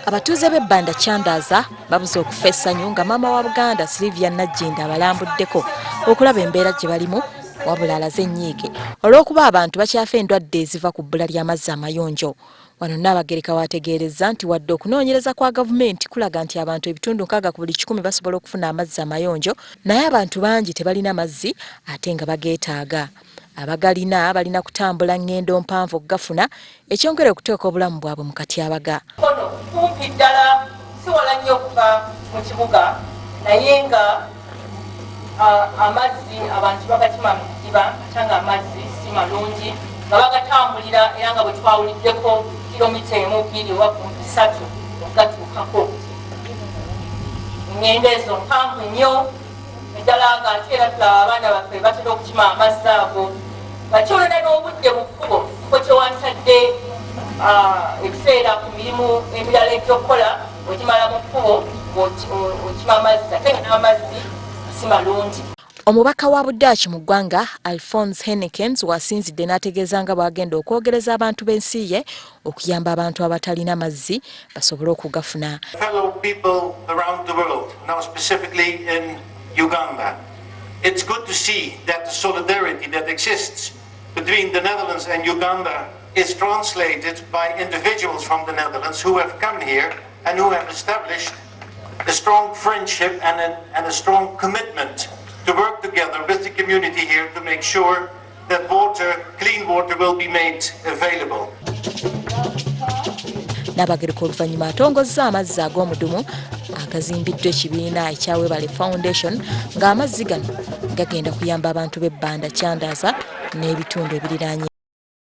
Abatuuze b'ebbanda Kyandaaza babuze okufa essanyu nga maama wa Buganda Sylivia Nagginda abalambuddeko okulaba embeera gye balimu wabula alaze ennyiike olw'okuba abantu bakyafa endwadde eziva ku bbula ly'amazzi amayonjo. Wano Nnaabagereka wategeerezza nti wadde okunoonyereza kwa gavumenti kulaga nti abantu ebitundu 6 ku buli 100 basobola okufuna amazzi amayonjo, naye abantu bangi tebalina mazzi ate nga bageetaaga. Abagalina balina kutambula ngendo mpanvu okugafuna, ekyongera okuteeka obulamu bwabwe mu katyabaga. Mukono kumpi ddala si wala nnyo okuva mu kibuga, naye nga amazzi abantu bagakima mu kidiba ate nga amazzi si malungi nga bagatambulira era nga bwe twawuliddeko kilomita 1-2 oba 3 ogatuukako. Engendo ezo mpanvu nnyo eddala nga ate era tulaba abaana baffe batera okukima amazzi ago bakyolera n'obudde mu kkubo kiko kyewantadde ebiseera ku mirimu emirala egy'okukola okimala mu kkubo okima amazzi ate nga n'amazzi si malungi. Omubaka wa Buddaaki mu ggwanga Alphonse Hennekens wasinzidde n'ategeeza nga bwagenda okwogereza abantu b'ensi ye okuyamba abantu abatalina mazzi basobole okugafuna. Fellow people around the world, now specifically in Uganda, it's good to see that the solidarity that exists between the Netherlands and Uganda is translated by individuals from the Netherlands who have come here and who have established a strong friendship and a strong commitment to work together with the community here to make sure that clean water will be made available. Nnaabagereka oluvannyuma atongozza amazzi ag'omudumu agazimbiddwa ekibiina ekya Webale Foundation ng'amazzi gano gagenda kuyamba abantu b'ebbanda Kyandaaza n'ebitundu ebiriraanye.